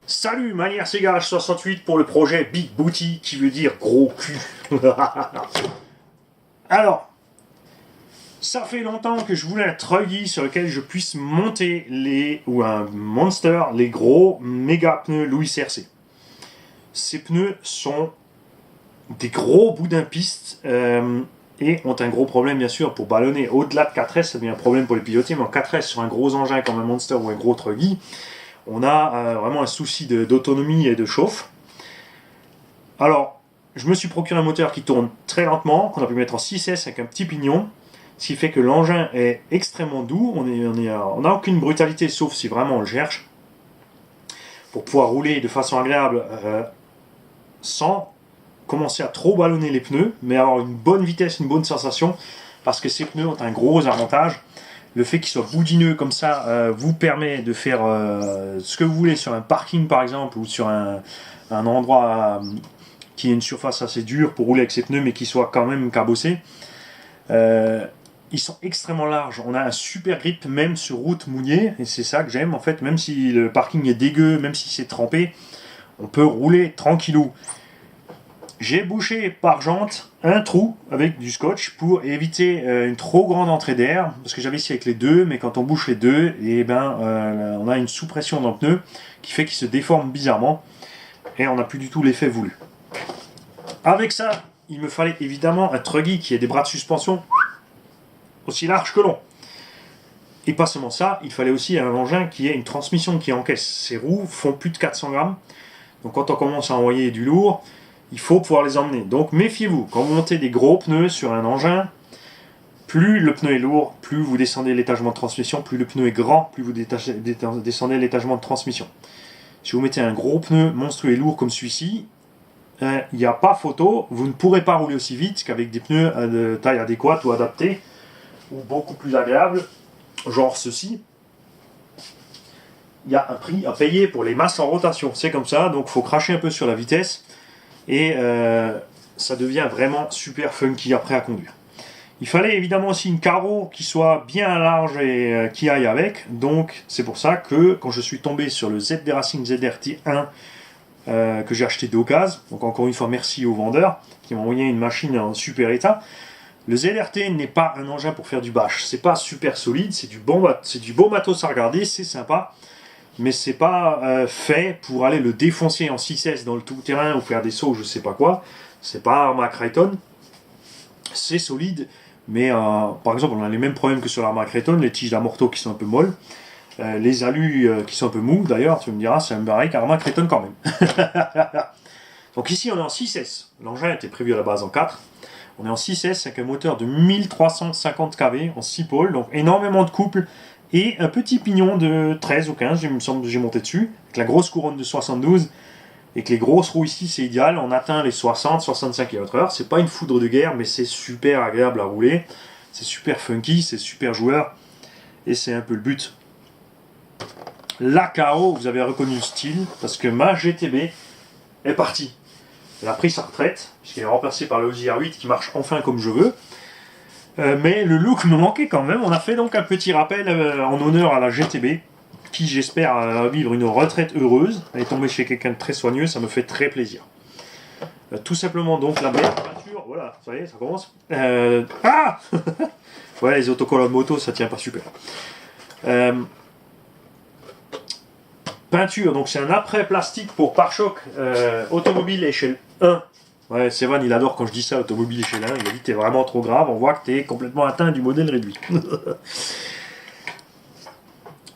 Salut, Manière Garage 68 pour le projet Big Booty qui veut dire gros cul. Alors, ça fait longtemps que je voulais un truggy sur lequel je puisse monter ou un monster, les gros méga pneus Louis RC. Ces pneus sont des gros boudins piste et ont un gros problème bien sûr pour ballonner. Au-delà de 4S, ça devient un problème pour les piloter, mais en 4S sur un gros engin comme un monster ou un gros truggy, on a vraiment un souci d'autonomie et de chauffe. Alors, je me suis procuré un moteur qui tourne très lentement, qu'on a pu mettre en 6S avec un petit pignon, ce qui fait que l'engin est extrêmement doux, on n'a aucune brutalité sauf si vraiment on le cherche, pour pouvoir rouler de façon agréable sans commencer à trop ballonner les pneus, mais avoir une bonne vitesse, une bonne sensation, parce que ces pneus ont un gros avantage. Le fait qu'ils soient boudineux comme ça vous permet de faire ce que vous voulez sur un parking par exemple, ou sur un endroit qui ait une surface assez dure pour rouler avec ces pneus, mais qui soit quand même cabossé. Ils sont extrêmement larges, on a un super grip même sur route mouillée, et c'est ça que j'aime en fait, même si le parking est dégueu, même si c'est trempé, on peut rouler tranquillou. J'ai bouché par jante un trou avec du scotch pour éviter une trop grande entrée d'air, parce que j'avais essayé avec les deux, mais quand on bouche les deux, on a une sous-pression dans le pneu qui fait qu'il se déforme bizarrement, et on n'a plus du tout l'effet voulu. Avec ça, il me fallait évidemment un truggy qui ait des bras de suspension aussi larges que longs. Et pas seulement ça, il fallait aussi un engin qui ait une transmission qui encaisse. Ces roues font plus de 400 grammes, donc quand on commence à envoyer du lourd, il faut pouvoir les emmener. Donc méfiez-vous, quand vous montez des gros pneus sur un engin, plus le pneu est lourd, plus vous descendez l'étagement de transmission, plus le pneu est grand, plus vous descendez l'étagement de transmission. Si vous mettez un gros pneu monstrueux et lourd comme celui-ci, il n'y a pas photo, vous ne pourrez pas rouler aussi vite qu'avec des pneus de taille adéquate ou adaptée, ou beaucoup plus agréables, genre ceci. Il y a un prix à payer pour les masses en rotation, c'est comme ça, donc il faut cracher un peu sur la vitesse, et ça devient vraiment super funky après à conduire. Il fallait évidemment aussi une carreau qui soit bien large et qui aille avec, donc c'est pour ça que quand je suis tombé sur le ZD Racing ZRT 1 que j'ai acheté d'occasion, donc encore une fois merci aux vendeurs qui m'ont envoyé une machine en super état. Le ZRT n'est pas un engin pour faire du bash, c'est pas super solide, c'est du beau matos à regarder, c'est sympa, mais c'est pas fait pour aller le défoncer en 6S dans le tout-terrain ou faire des sauts, je sais pas quoi. C'est pas Arma Creighton, c'est solide, mais par exemple on a les mêmes problèmes que sur l'Arma Creighton, les tiges d'amorto qui sont un peu molles, les alus qui sont un peu mous, d'ailleurs tu me diras c'est un barrique Arma Creighton quand même. Donc ici on est en 6S, l'engin était prévu à la base en 4, on est en 6S avec un moteur de 1350 kV en 6 pôles, donc énormément de couple, et un petit pignon de 13 ou 15, il me semble que j'ai monté dessus, avec la grosse couronne de 72, et que les grosses roues ici c'est idéal, on atteint les 60-65 km/h, c'est pas une foudre de guerre, mais c'est super agréable à rouler, c'est super funky, c'est super joueur, et c'est un peu le but. La KO, vous avez reconnu le style, parce que ma GTB est partie. Elle a pris sa retraite, puisqu'elle est remplacée par le Audi R8 qui marche enfin comme je veux. Mais le look me manquait quand même. On a fait donc un petit rappel en honneur à la GTB, qui j'espère vivre une retraite heureuse. Elle est tombée chez quelqu'un de très soigneux, ça me fait très plaisir. Tout simplement donc la meilleure peinture, voilà, ça y est, ça commence. Ah ouais, les autocollants de moto, ça tient pas super. Peinture, donc c'est un après plastique pour pare-choc automobile échelle 1. Ouais, Sévan il adore quand je dis ça, automobile échelle 1, il a dit t'es vraiment trop grave, on voit que t'es complètement atteint du modèle réduit.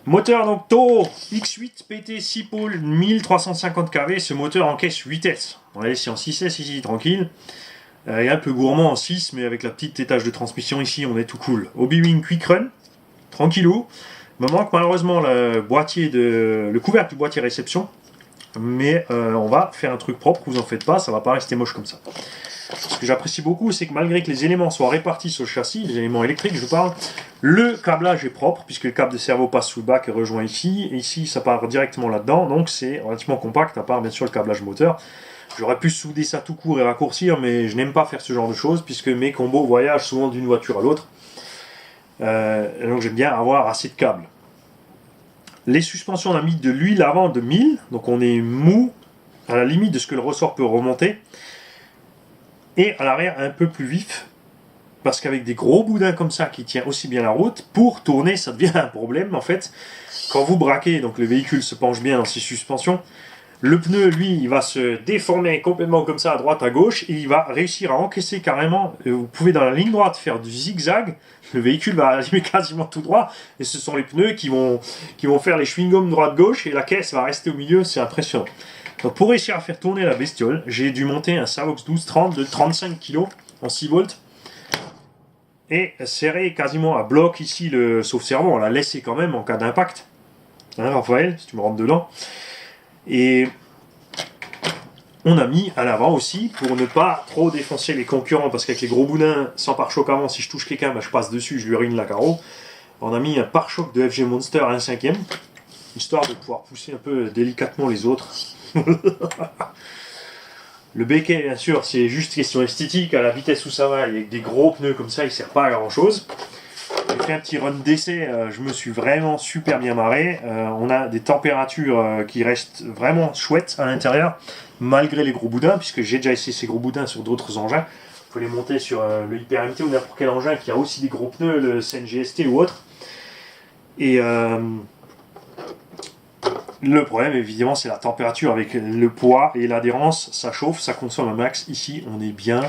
Moteur donc Toro X8 PT 6 pôles 1350 kV, ce moteur encaisse 8S. On l'a laissé en 6S ici tranquille. Et un peu gourmand en 6, mais avec la petite étage de transmission ici on est tout cool. Hobby-Wing Quick Run, tranquillou. Il me manque malheureusement le couvercle du boîtier réception, mais on va faire un truc propre, vous en faites pas, ça va pas rester moche comme ça. Ce que j'apprécie beaucoup, c'est que malgré que les éléments soient répartis sur le châssis, les éléments électriques je parle, le câblage est propre, puisque le câble de cerveau passe sous le bac et rejoint ici, et ici ça part directement là-dedans, donc c'est relativement compact, à part bien sûr le câblage moteur. J'aurais pu souder ça tout court et raccourcir, mais je n'aime pas faire ce genre de choses, puisque mes combos voyagent souvent d'une voiture à l'autre. Donc j'aime bien avoir assez de câbles. Les suspensions, on a mis de l'huile avant de 1000, donc on est mou, à la limite de ce que le ressort peut remonter. Et à l'arrière, un peu plus vif, parce qu'avec des gros boudins comme ça qui tiennent aussi bien la route, pour tourner, ça devient un problème en fait. Quand vous braquez, donc le véhicule se penche bien dans ses suspensions, le pneu, lui, il va se déformer complètement comme ça à droite, à gauche, et il va réussir à encaisser carrément. Vous pouvez dans la ligne droite faire du zigzag, le véhicule va arriver quasiment tout droit, et ce sont les pneus qui vont faire les chewing-gums droite-gauche, et la caisse va rester au milieu, c'est impressionnant. Donc pour réussir à faire tourner la bestiole, j'ai dû monter un Savox 1230 de 35 kg en 6 volts, et serrer quasiment à bloc ici le sauve-cerveau, on l'a laissé quand même en cas d'impact. Hein, Raphaël, si tu me rentres dedans. Et on a mis à l'avant aussi pour ne pas trop défoncer les concurrents, parce qu'avec les gros boudins sans pare-choc avant, si je touche quelqu'un, je passe dessus, je lui ruine la carreau. On a mis un pare-choc de FG Monster à 1/5, histoire de pouvoir pousser un peu délicatement les autres. Le béquet, bien sûr, c'est juste question esthétique, à la vitesse où ça va, avec des gros pneus comme ça, il ne sert pas à grand chose. J'ai fait un petit run d'essai, je me suis vraiment super bien marré. On a des températures qui restent vraiment chouettes à l'intérieur, malgré les gros boudins, puisque j'ai déjà essayé ces gros boudins sur d'autres engins. Vous pouvez les monter sur le Hyper MT ou n'importe quel engin qui a aussi des gros pneus, le CNGST ou autre. Et le problème, évidemment, c'est la température avec le poids et l'adhérence. Ça chauffe, ça consomme un max. Ici, on est bien.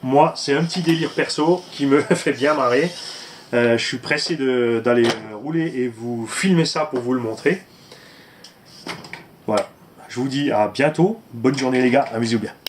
Moi, c'est un petit délire perso qui me fait bien marrer. Je suis pressé d'aller rouler et vous filmer ça pour vous le montrer. Voilà. Je vous dis à bientôt. Bonne journée les gars. Amusez-vous bien.